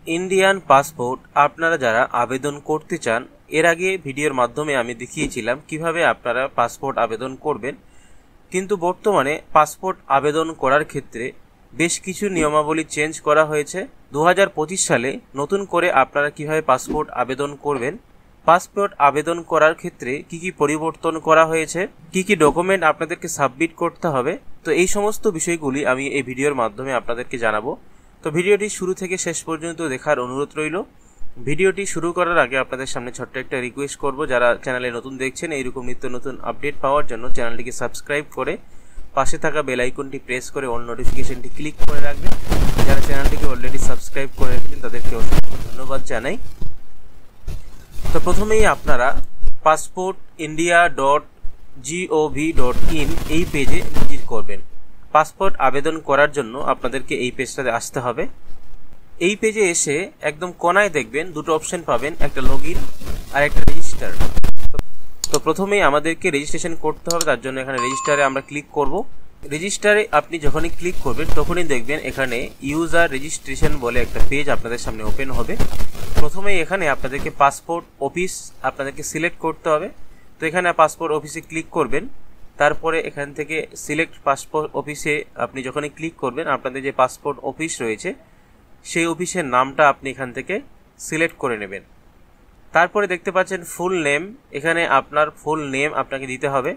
Indian passport আপনারা যারা আবেদন করতে চান, এর আগে ভিডিওর মাধ্যমে আমি দেখিয়েছিলাম কিভাবে আপনারা পাসপোর্ট আবেদন করবেন। কিন্তু বর্তমানে পাসপোর্ট আবেদন করার ক্ষেত্রে বেশ কিছু নিয়মাবলী চেঞ্জ করা হয়েছে। 2025 সালে নতুন করে আপনারা কিভাবে পাসপোর্ট আবেদন করবেন, পাসপোর্ট আবেদন করার ক্ষেত্রে কি কি পরিবর্তন করা হয়েছে, কি কি ডকুমেন্ট আপনাদেরকে সাবমিট করতে হবে, তো এই সমস্ত বিষয়গুলি আমি এই ভিডিওর মাধ্যমে আপনাদেরকে জানাবো। তো ভিডিওটি শুরু থেকে শেষ পর্যন্ত দেখার অনুরোধ রইল। ভিডিওটি শুরু করার আগে আপনাদের সামনে ছোট্ট একটা রিকোয়েস্ট করব, যারা চ্যানেলে নতুন দেখছেন এইরকম নিত্য নতুন আপডেট পাওয়ার জন্য চ্যানেলটিকে সাবস্ক্রাইব করে পাশে থাকা বেল আইকনটি প্রেস করে অল নোটিফিকেশনটি ক্লিক করে রাখবেন। যারা চ্যানেলটিকে অলরেডি সাবস্ক্রাইব করে রেখেছেন তাদেরকে অসংখ্য ধন্যবাদ জানাই। তো প্রথমেই আপনারা passportindia.gov.in এই পেজে ভিজিট করবেন। পাসপোর্ট আবেদন করার জন্য আপনাদেরকে এই পেজটাতে আসতে হবে। এই পেজে এসে একদম কোনায় দেখবেন দুটো অপশন পাবেন, একটা লগইন আর একটা রেজিস্টার। তো প্রথমেই আমাদেরকে রেজিস্ট্রেশন করতে হবে, তার জন্য এখানে রেজিস্টারে আমরা ক্লিক করব। রেজিস্টারে আপনি যখনই ক্লিক করবেন তখনই দেখবেন এখানে ইউজার রেজিস্ট্রেশন বলে একটা পেজ আপনাদের সামনে ওপেন হবে। প্রথমেই এখানে আপনাদেরকে পাসপোর্ট অফিস আপনাদেরকে সিলেক্ট করতে হবে। তো এখানে পাসপোর্ট অফিসে ক্লিক করবেন। তারপরে এখান থেকে সিলেক্ট পাসপোর্ট অফিসে আপনি যখনই ক্লিক করবেন আপনাদের যে পাসপোর্ট অফিস রয়েছে সেই অফিসের নামটা আপনি এখান থেকে সিলেক্ট করে নেবেন। তারপরে দেখতে পাচ্ছেন ফুল নেম, এখানে আপনার ফুল নেম আপনাকে দিতে হবে।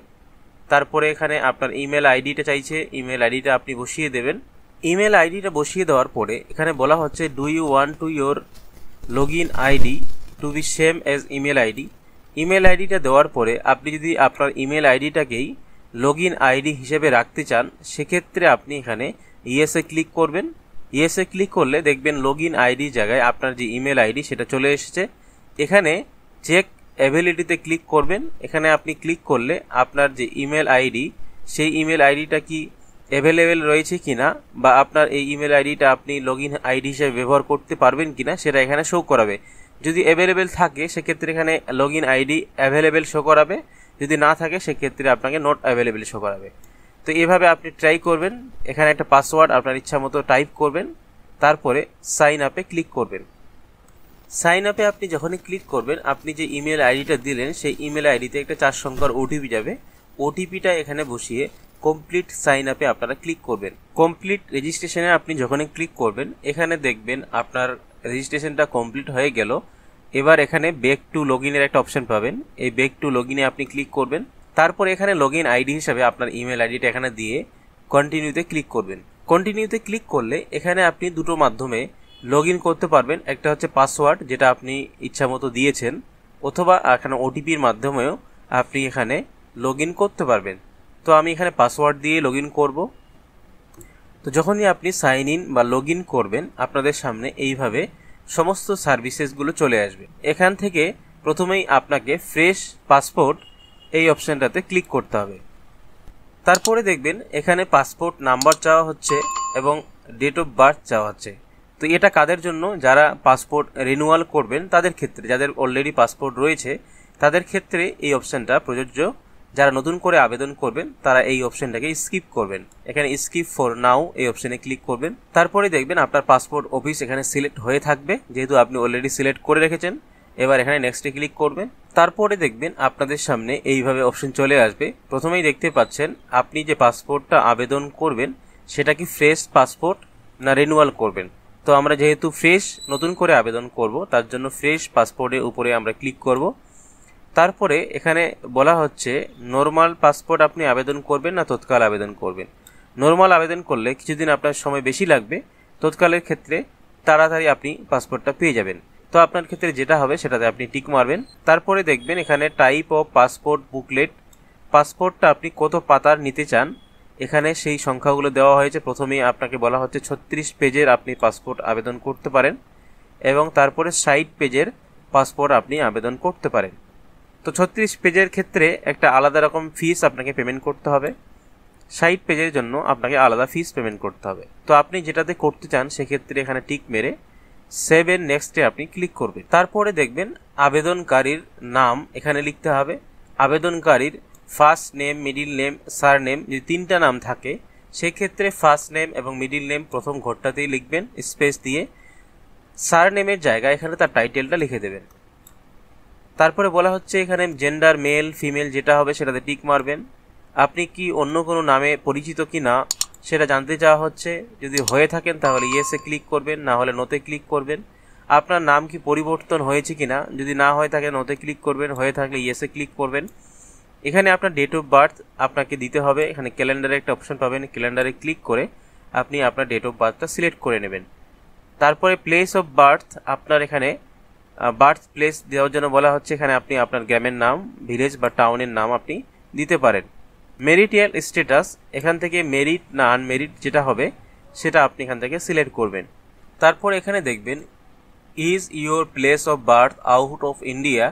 তারপরে এখানে আপনার ইমেল আইডিটা চাইছে, ইমেল আইডিটা আপনি বসিয়ে দেবেন। ইমেল আইডিটা বসিয়ে দেওয়ার পরে এখানে বলা হচ্ছে do you want to your login ID to be same as email ID. Email আইডিটা দেওয়ার পরে আপনি যদি আপনার ইমেল আইডিটাকেই লগইন আইডি হিসেবে রাখতে চান সেক্ষেত্রে আপনি এখানে ইয়েসে ক্লিক করবেন। ইয়েসে ক্লিক করলে দেখবেন লগইন আইডি জায়গায় আপনার যে ইমেল আইডি সেটা চলে এসেছে। এখানে চেক অ্যাভেলিটিতে ক্লিক করবেন। এখানে আপনি ক্লিক করলে আপনার যে ইমেল আইডি সেই ইমেল আইডিটা কি অ্যাভেলেবেল রয়েছে কিনা বা আপনার এই ইমেল আইডিটা আপনি লগইন আইডি হিসেবে ব্যবহার করতে পারবেন কিনা সেটা এখানে শো করাবে। যদি অ্যাভেলেবেল থাকে সেক্ষেত্রে এখানে লগইন আইডি অ্যাভেলেবেল শো করাবে, যদি না থাকে সেক্ষেত্রে আপনাকে নট অ্যাভেলেবেল শো করাবে। তো এভাবে আপনি ট্রাই করবেন। এখানে একটা পাসওয়ার্ড আপনার ইচ্ছা মতো টাইপ করবেন, তারপরে সাইন আপে ক্লিক করবেন। সাইন আপে আপনি যখনই ক্লিক করবেন আপনি যে ইমেল আইডিটা দিলেন সেই ইমেল আইডিতে একটা 4 সংখ্যার ওটিপি যাবে। ওটিপিটা এখানে বসিয়ে কমপ্লিট সাইন আপে আপনারা ক্লিক করবেন। কমপ্লিট রেজিস্ট্রেশনে আপনি যখনই ক্লিক করবেন এখানে দেখবেন আপনার রেজিস্ট্রেশনটা কমপ্লিট হয়ে গেল। এবার এখানে ব্যাক টু লগইনের একটা অপশন পাবেন, এই ব্যাক টু লগইনে আপনি ক্লিক করবেন। তারপর এখানে লগইন আইডি হিসাবে আপনার ইমেল আইডিটা এখানে দিয়ে কন্টিনিউতে ক্লিক করবেন। কন্টিনিউতে ক্লিক করলে এখানে আপনি দুটো মাধ্যমে লগইন করতে পারবেন, একটা হচ্ছে পাসওয়ার্ড যেটা আপনি ইচ্ছা মতো দিয়েছেন, অথবা এখানে ওটিপির মাধ্যমেও আপনি এখানে লগইন করতে পারবেন। তো আমি এখানে পাসওয়ার্ড দিয়ে লগইন করব। তো যখনই আপনি সাইন ইন বা লগইন করবেন আপনাদের সামনে এইভাবে সমস্ত সার্ভিসেসগুলো চলে আসবে। এখান থেকে প্রথমেই আপনাকে ফ্রেশ পাসপোর্ট এই অপশনটাতে ক্লিক করতে হবে। তারপরে দেখবেন এখানে পাসপোর্ট নাম্বার চাওয়া হচ্ছে এবং ডেট অফ বার্থ চাওয়া হচ্ছে। তো এটা কাদের জন্য? যারা পাসপোর্ট রিনিউয়াল করবেন তাদের ক্ষেত্রে, যাদের অলরেডি পাসপোর্ট রয়েছে তাদের ক্ষেত্রে এই অপশনটা প্রযোজ্য। যারা নতুন করে আবেদন করবেন তারা এই অপশনটাকে স্কিপ করবেন। এখানে স্কিপ ফর নাও এই অপশনে ক্লিক করবেন। তারপরে দেখবেন আপনার পাসপোর্ট অফিস এখানে সিলেক্ট হয়ে থাকবে, যেহেতু আপনি অলরেডি সিলেক্ট করে রেখেছেন। এবার এখানে নেক্সটে ক্লিক করবেন। তারপরে দেখবেন আপনাদের সামনে এইভাবে অপশন চলে আসবে। প্রথমেই দেখতে পাচ্ছেন আপনি যে পাসপোর্টটা আবেদন করবেন সেটা কি ফ্রেশ পাসপোর্ট না রিনিউয়াল করবেন। তো আমরা যেহেতু ফ্রেশ নতুন করে আবেদন করব তার জন্য ফ্রেশ পাসপোর্টের উপরে আমরা ক্লিক করব। তারপরে এখানে বলা হচ্ছে নর্মাল পাসপোর্ট আপনি আবেদন করবেন না তৎকাল আবেদন করবেন। নর্মাল আবেদন করলে কিছুদিন আপনার সময় বেশি লাগবে, তৎকালের ক্ষেত্রে তাড়াতাড়ি আপনি পাসপোর্টটা পেয়ে যাবেন। তো আপনার ক্ষেত্রে যেটা হবে সেটাতে আপনি টিক মারবেন। তারপরে দেখবেন এখানে টাইপ অফ পাসপোর্ট বুকলেট, পাসপোর্টটা আপনি কত পাতার নিতে চান এখানে সেই সংখ্যাগুলো দেওয়া হয়েছে। প্রথমেই আপনাকে বলা হচ্ছে 36 পেজের আপনি পাসপোর্ট আবেদন করতে পারেন এবং তারপরে 60 পেজের পাসপোর্ট আপনি আবেদন করতে পারেন। তো 36 পেজের ক্ষেত্রে একটা আলাদা রকম ফিস আপনাকে পেমেন্ট করতে হবে, 60 পেজের জন্য আপনাকে আলাদা ফিস পেমেন্ট করতে হবে। তো আপনি যেটাতে করতে চান সেক্ষেত্রে এখানে টিক মেরে সেভ এর নেক্সটে আপনি ক্লিক করবেন। তারপরে দেখবেন আবেদনকারীর নাম এখানে লিখতে হবে। আবেদনকারীর first name, middle name, surname যদি 3টা নাম থাকে সেক্ষেত্রে ফার্স্ট নেম এবং মিডিল নেম প্রথম ঘরটাতেই লিখবেন স্পেস দিয়ে। সারনেমের জায়গায় এখানে তার টাইটেলটা লিখে দেবেন। তারপরে বলা হচ্ছে এখানে জেন্ডার মেল ফিমেল যেটা হবে সেটাতে টিক মারবেন। আপনি কি অন্য কোনো নামে পরিচিত কি না সেটা জানতে চাওয়া হচ্ছে, যদি হয়ে থাকেন তাহলে ইয়েসে ক্লিক করবেন, না হলে নোতে ক্লিক করবেন। আপনার নাম কি পরিবর্তন হয়েছে কিনা, যদি না হয়ে থাকে নোতে ক্লিক করবেন, হয়ে থাকলে ইয়েসে ক্লিক করবেন। এখানে আপনার ডেট অফ বার্থ আপনাকে দিতে হবে। এখানে ক্যালেন্ডারে একটা অপশন পাবেন, ক্যালেন্ডারে ক্লিক করে আপনি আপনার ডেট অফ বার্থটা সিলেক্ট করে নেবেন। তারপরে প্লেস অফ বার্থ, আপনার এখানে বার্থ প্লেস দেওয়ার জন্য বলা হচ্ছে এখানে আপনি আপনার গ্রামের নাম, ভিলেজ বা টাউনের নাম আপনি দিতে পারেন। মেরিটিয়াল স্ট্যাটাস, এখান থেকে মেরিট না আনমেরিট যেটা হবে সেটা আপনি এখান থেকে সিলেক্ট করবেন। তারপর এখানে দেখবেন is your place of birth out of India,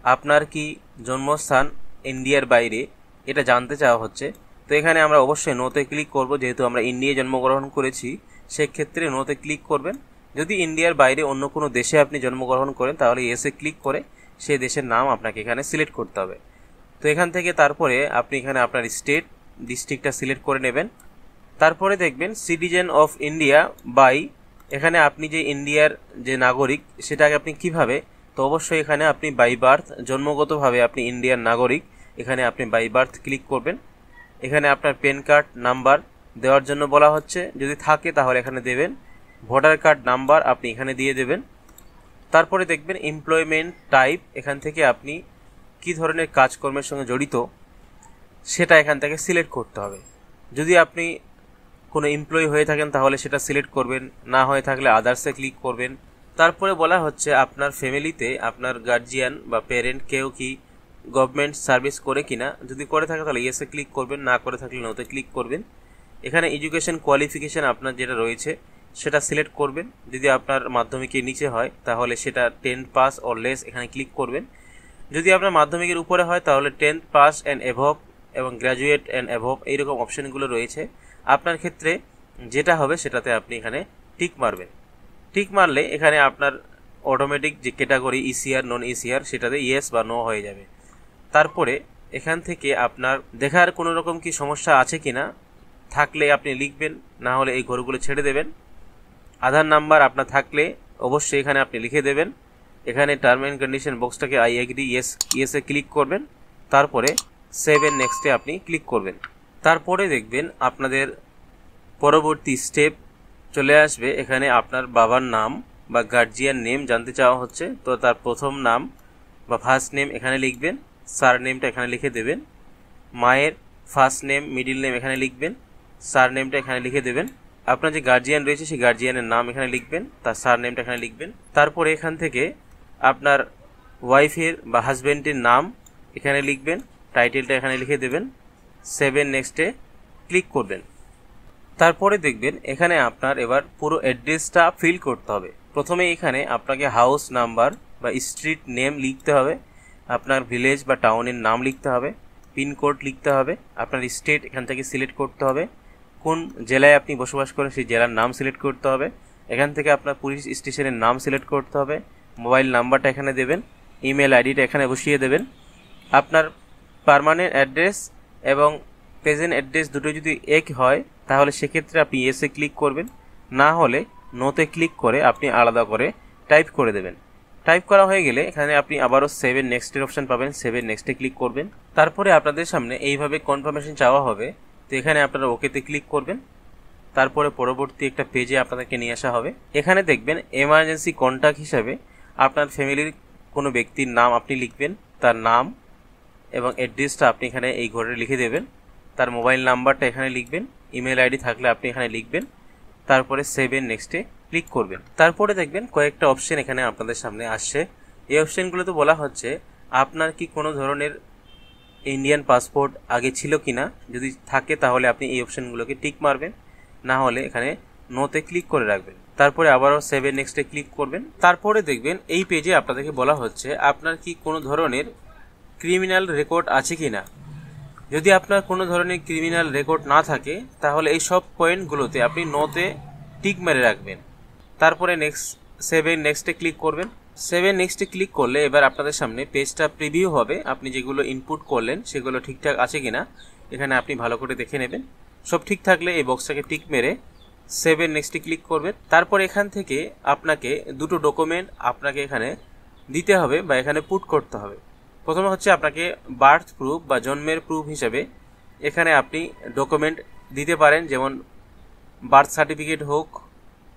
আপনার কি জন্মস্থান ইন্ডিয়ার বাইরে, এটা জানতে চাওয়া হচ্ছে। তো এখানে আমরা অবশ্যই নোতে ক্লিক করব, যেহেতু আমরা ইন্ডিয়ায় জন্মগ্রহণ করেছি সেক্ষেত্রে নোতে ক্লিক করবেন। যদি ইন্ডিয়ার বাইরে অন্য কোনো দেশে আপনি জন্মগ্রহণ করেন তাহলে ইয়েসে ক্লিক করে সেই দেশের নাম আপনাকে এখানে সিলেক্ট করতে হবে। তো এখান থেকে তারপরে আপনি এখানে আপনার স্টেট ডিস্ট্রিক্টটা সিলেক্ট করে নেবেন। তারপরে দেখবেন সিটিজেন অফ ইন্ডিয়া বাই, এখানে আপনি যে ইন্ডিয়ার যে নাগরিক সেটাকে আপনি কিভাবে, তো অবশ্যই এখানে আপনি বাই বার্থ, জন্মগতভাবে আপনি ইন্ডিয়ার নাগরিক, এখানে আপনি বাই বার্থ ক্লিক করবেন। এখানে আপনার প্যান কার্ড নাম্বার দেওয়ার জন্য বলা হচ্ছে, যদি থাকে তাহলে এখানে দেবেন। ভোটার কার্ড নাম্বার আপনি এখানে দিয়ে দেবেন। তারপরে দেখবেন এমপ্লয়মেন্ট টাইপ, এখান থেকে আপনি কি ধরনের কাজকর্মের সঙ্গে জড়িত সেটা এখান থেকে সিলেক্ট করতে হবে। যদি আপনি কোনো এমপ্লয়ি হয়ে থাকেন তাহলে সেটা সিলেক্ট করবেন, না হয়ে থাকলে আদার্সে ক্লিক করবেন। তারপরে বলা হচ্ছে আপনার ফ্যামিলিতে আপনার গার্জিয়ান বা প্যারেন্ট কেউ কি গভর্নমেন্ট সার্ভিস করে কিনা, যদি করে থাকে তাহলে ইয়েসে ক্লিক করবেন, না করে থাকলে নোতে ক্লিক করবেন। এখানে এডুকেশন কোয়ালিফিকেশান আপনার যেটা রয়েছে সেটা সিলেক্ট করবেন। যদি আপনার মাধ্যমিকের নিচে হয় তাহলে সেটা 10 পাস অর লেস এখানে ক্লিক করবেন। যদি আপনার মাধ্যমিকের উপরে হয় তাহলে 10 পাস অ্যান্ড অ্যাভভ এবং গ্র্যাজুয়েট অ্যান্ড অ্যাভভ এইরকম অপশানগুলো রয়েছে। আপনার ক্ষেত্রে যেটা হবে সেটাতে আপনি এখানে টিক মারবেন। টিক মারলে এখানে আপনার অটোমেটিক যে ক্যাটাগরি ইসিআর নন ইসিআর সেটাতে ইয়েস বা নো হয়ে যাবে। তারপরে এখান থেকে আপনার দেখার কোনো রকম কি সমস্যা আছে কিনা, থাকলে আপনি লিখবেন, না হলে এই ঘরগুলো ছেড়ে দেবেন। আধার নাম্বার আপনার থাকলে অবশ্যই এখানে আপনি লিখে দেবেন। এখানে টার্ম অ্যান্ড কন্ডিশন বক্সটাকে আই এগ্রি ইয়েসে ক্লিক করবেন। তারপরে সেভ এন্ড নেক্সটে আপনি ক্লিক করবেন। তারপরে দেখবেন আপনাদের পরবর্তী স্টেপ চলে আসবে। এখানে আপনার বাবার নাম বা গার্জিয়ান নেম জানতে চাওয়া হচ্ছে, তো তার প্রথম নাম বা ফার্স্ট নেম এখানে লিখবেন, সার নেমটা এখানে লিখে দেবেন। মায়ের ফার্স্ট নেম মিডিল নেম এখানে লিখবেন, সার নেমটা এখানে লিখে দেবেন। আপনার যে গার্জিয়ান রয়েছে সেই গার্জিয়ানের নাম এখানে লিখবেন, তার সার নেমটা এখানে লিখবেন। তারপরে এখান থেকে আপনার ওয়াইফের বা হাজব্যান্ডের নাম এখানে লিখবেন, টাইটেলটা এখানে লিখে দেবেন, সেভ এন্ড নেক্সটে ক্লিক করবেন। তারপরে দেখবেন এখানে আপনার এবার পুরো অ্যাড্রেসটা ফিল করতে হবে। প্রথমে এখানে আপনাকে হাউস নাম্বার বা স্ট্রিট নেম লিখতে হবে, আপনার ভিলেজ বা টাউনের নাম লিখতে হবে, পিনকোড লিখতে হবে, আপনার স্টেট এখান থেকে সিলেক্ট করতে হবে, কোন জেলায় আপনি বসবাস করেন সেই জেলার নাম সিলেক্ট করতে হবে, এখান থেকে আপনার পুলিশ স্টেশনের নাম সিলেক্ট করতে হবে, মোবাইল নাম্বারটা এখানে দেবেন, ইমেল আইডিটা এখানে বসিয়ে দেবেন। আপনার পার্মানেন্ট অ্যাড্রেস এবং প্রেজেন্ট অ্যাড্রেস দুটো যদি এক হয় তাহলে সেক্ষেত্রে আপনি ইয়েসে ক্লিক করবেন, না হলে নোতে ক্লিক করে আপনি আলাদা করে টাইপ করে দেবেন। টাইপ করা হয়ে গেলে এখানে আপনি আবারও সেভ এন্ড নেক্সটের অপশান পাবেন, সেভ এন্ড নেক্সটে ক্লিক করবেন। তারপরে আপনাদের সামনে এইভাবে কনফার্মেশন চাওয়া হবে, তো এখানে আপনারা ওকেতে ক্লিক করবেন। তারপরে পরবর্তী একটা পেজে আপনাদেরকে নিয়ে আসা হবে। এখানে দেখবেন এমার্জেন্সি কন্ট্যাক্ট হিসাবে আপনার ফ্যামিলির কোনো ব্যক্তির নাম আপনি লিখবেন, তার নাম এবং অ্যাড্রেসটা আপনি এখানে এই ঘরে লিখে দেবেন, তার মোবাইল নাম্বারটা এখানে লিখবেন, ইমেল আইডি থাকলে আপনি এখানে লিখবেন, তারপরে সেভ এন্ড নেক্সটে ক্লিক করবেন। তারপরে দেখবেন কয়েকটা অপশন এখানে আপনাদের সামনে আসছে। এই অপশনগুলোতে বলা হচ্ছে আপনার কি কোনো ধরনের ইন্ডিয়ান পাসপোর্ট আগে ছিল কিনা, যদি থাকে তাহলে আপনি এই অপশনগুলোকে টিক মারবেন, না হলে এখানে নোতে ক্লিক করে রাখবেন। তারপরে আবারও সেভ এন্ড নেক্সটে ক্লিক করবেন। তারপরে দেখবেন এই পেজে আপনাদেরকে বলা হচ্ছে আপনার কি কোনো ধরনের ক্রিমিনাল রেকর্ড আছে কিনা। যদি আপনার কোনো ধরনের ক্রিমিনাল রেকর্ড না থাকে তাহলে এই সব পয়েন্টগুলোতে আপনি নোতে টিক মেরে রাখবেন। তারপরে সেভ এন্ড নেক্সটে ক্লিক করবেন। সেভ এন্ড নেক্সটে ক্লিক করলে এবার আপনাদের সামনে পেজটা প্রিভিউ হবে। আপনি যেগুলো ইনপুট করলেন সেগুলো ঠিকঠাক আছে কিনা এখানে আপনি ভালো করে দেখে নেবেন। সব ঠিক থাকলে এই বক্সটাকে টিক মেরে সেভেন নেক্সটে ক্লিক করবেন। তারপর এখান থেকে আপনাকে দুটো ডকুমেন্ট আপনাকে এখানে দিতে হবে বা এখানে পুট করতে হবে। প্রথমে হচ্ছে আপনাকে বার্থ প্রুফ বা জন্মের প্রুফ হিসাবে এখানে আপনি ডকুমেন্ট দিতে পারেন, যেমন বার্থ সার্টিফিকেট হোক,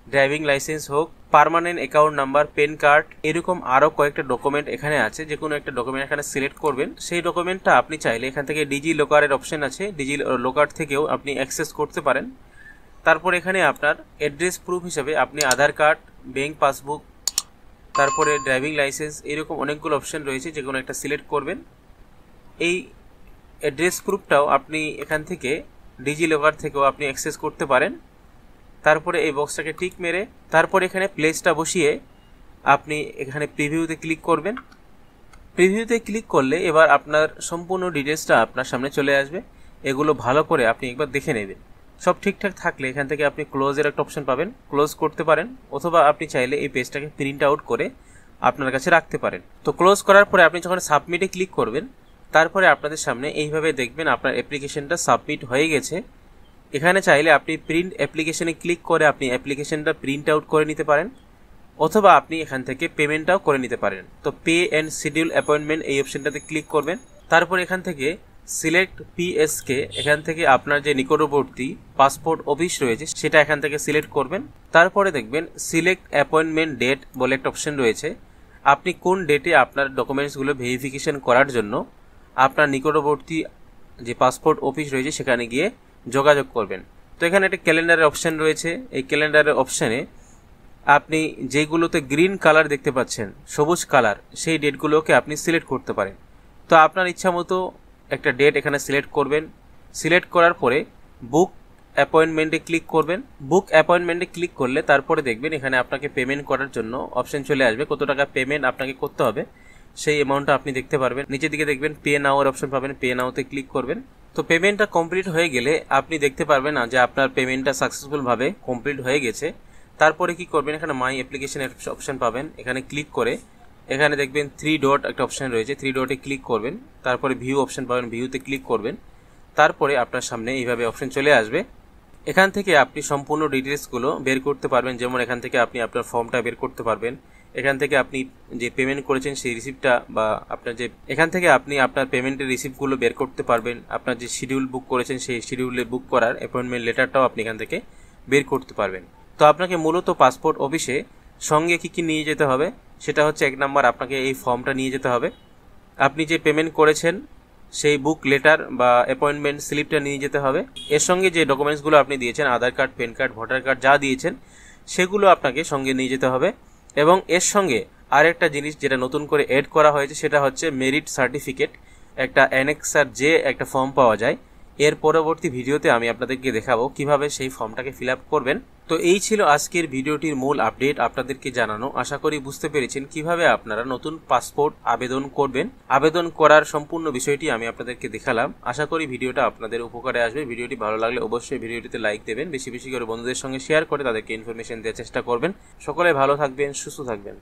ড্রাইভিং লাইসেন্স হোক, permanent account number, PAN card, এরকম আরও কয়েকটা ডকুমেন্ট এখানে আছে। যে কোনো একটা ডকুমেন্ট এখানে সিলেক্ট করবেন। সেই ডকুমেন্টটা আপনি চাইলে এখান থেকে ডিজি লকারের অপশন আছে, ডিজি লকার থেকেও আপনি অ্যাক্সেস করতে পারেন। তারপর এখানে আপনার অ্যাড্রেস প্রুফ হিসাবে আপনি আধার কার্ড, ব্যাংক পাসবুক, তারপরে ড্রাইভিং লাইসেন্স, এরকম অনেকগুলো অপশন রয়েছে, যে কোনো একটা সিলেক্ট করবেন। এই অ্যাড্রেস প্রুফটাও আপনি এখান থেকে ডিজি লকার থেকেও আপনি অ্যাক্সেস করতে পারেন। তারপরে এই বক্সটাকে টিক মেরে তারপর এখানে প্লেসটা বসিয়ে আপনি এখানে প্রিভিউতে ক্লিক করবেন। প্রিভিউতে ক্লিক করলে এবার আপনার সম্পূর্ণ ডিটেলসটা আপনার সামনে চলে আসবে। এগুলো ভালো করে আপনি একবার দেখে নেবেন। সব ঠিকঠাক থাকলে এখান থেকে আপনি ক্লোজের একটা অপশন পাবেন, ক্লোজ করতে পারেন, অথবা আপনি চাইলে এই পেজটাকে প্রিন্ট আউট করে আপনার কাছে রাখতে পারেন। তো ক্লোজ করার পরে আপনি যখন সাবমিটে ক্লিক করবেন, তারপরে আপনাদের সামনে এইভাবে দেখবেন আপনার অ্যাপ্লিকেশনটা সাবমিট হয়ে গেছে। এখানে চাইলে আপনি প্রিন্ট অ্যাপ্লিকেশনে ক্লিক করে আপনি অ্যাপ্লিকেশনটা প্রিন্ট আউট করে নিতে পারেন, অথবা আপনি এখান থেকে পেমেন্টটাও করে নিতে পারেন। তো পে অ্যান্ড শিডিউল অ্যাপয়েন্টমেন্ট এই অপশনটাতে ক্লিক করবেন। তারপর এখান থেকে সিলেক্ট পিএসকে, এখান থেকে আপনার যে নিকটবর্তী পাসপোর্ট অফিস রয়েছে সেটা এখান থেকে সিলেক্ট করবেন। তারপরে দেখবেন সিলেক্ট অ্যাপয়েন্টমেন্ট ডেট বলে একটা অপশন রয়েছে। আপনি কোন ডেটে আপনার ডকুমেন্টসগুলো ভেরিফিকেশন করার জন্য আপনার নিকটবর্তী যে পাসপোর্ট অফিস রয়েছে সেখানে গিয়ে যোগাযোগ করবেন। তো এখানে একটা ক্যালেন্ডারের অপশন রয়েছে। এই ক্যালেন্ডারের অপশানে আপনি যেগুলোতে গ্রিন কালার দেখতে পাচ্ছেন, সবুজ কালার, সেই ডেটগুলোকে আপনি সিলেক্ট করতে পারেন। তো আপনার ইচ্ছা মতো একটা ডেট এখানে সিলেক্ট করবেন। সিলেক্ট করার পরে বুক অ্যাপয়েন্টমেন্টে ক্লিক করবেন। বুক অ্যাপয়েন্টমেন্টে ক্লিক করলে তারপরে দেখবেন এখানে আপনাকে পেমেন্ট করার জন্য অপশন চলে আসবে। কত টাকা পেমেন্ট আপনাকে করতে হবে সেই অ্যামাউন্টটা আপনি দেখতে পারবেন। নিচের দিকে দেখবেন পে নাও এর অপশন পাবেন, পে নাওতে ক্লিক করবেন। তো পেমেন্টটা কমপ্লিট হয়ে গেলে আপনি দেখতে পারবেন না যে আপনার পেমেন্টটা সাকসেসফুলভাবে কমপ্লিট হয়ে গেছে। তারপরে কি করবেন, এখানে মাই অ্যাপ্লিকেশন অপশন পাবেন, এখানে ক্লিক করে এখানে দেখবেন 3 ডট একটা অপশন রয়েছে, 3 ডটে ক্লিক করবেন। তারপরে ভিউ অপশন পাবেন, ভিউতে ক্লিক করবেন। তারপরে আপনার সামনে এইভাবে অপশন চলে আসবে। এখান থেকে আপনি সম্পূর্ণ ডিটেলসগুলো বের করতে পারবেন। যেমন এখান থেকে আপনি আপনার ফর্মটা বের করতে পারবেন। এখান থেকে আপনি যে পেমেন্ট করেছেন সেই রিসিপ্টটা বা আপনার যে এখান থেকে আপনি আপনার পেমেন্টের রিসিপ্টগুলো বের করতে পারবেন। আপনার যে শিডিউল বুক করেছেন সেই শিডিউলে বুক করার অ্যাপয়েন্টমেন্ট লেটারটাও আপনি এখান থেকে বের করতে পারবেন। তো আপনাকে মূলত পাসপোর্ট অফিসে সঙ্গে কি নিয়ে যেতে হবে সেটা হচ্ছে, 1 নাম্বার আপনাকে এই ফর্মটা নিয়ে যেতে হবে। আপনি যে পেমেন্ট করেছেন সেই বুক লেটার বা অ্যাপয়েন্টমেন্ট স্লিপটা নিয়ে যেতে হবে। এর সঙ্গে যে ডকুমেন্টসগুলো আপনি দিয়েছেন, Aadhaar card, PAN card, voter card যা দিয়েছেন সেগুলো আপনাকে সঙ্গে নিয়ে যেতে হবে। এবং এর সঙ্গে আরেকটা জিনিস যেটা নতুন করে অ্যাড করা হয়েছে সেটা হচ্ছে মেরিট সার্টিফিকেট, একটা অ্যানেক্সার যে একটা ফর্ম পাওয়া যায়। এর পরবর্তী ভিডিওতে আমি আপনাদেরকে দেখাবো কিভাবে সেই ফর্মটাকে ফিল আপ করবেন। তো এই ছিল আজকের ভিডিওটির মূল আপডেট আপনাদেরকে জানানো। আশা করি বুঝতে পেরেছেন কিভাবে আপনারা নতুন পাসপোর্ট আবেদন করবেন। আবেদন করার সম্পূর্ণ বিষয়টি আমি আপনাদেরকে দেখালাম। আশা করি ভিডিওটা আপনাদের উপকারে আসবে। ভিডিওটি ভালো লাগলে অবশ্যই ভিডিওটিতে লাইক দেবেন, বেশি বেশি করে বন্ধুদের সঙ্গে শেয়ার করে তাদেরকে ইনফরমেশন দেওয়ার চেষ্টা করবেন। সকলে ভালো থাকবেন, সুস্থ থাকবেন।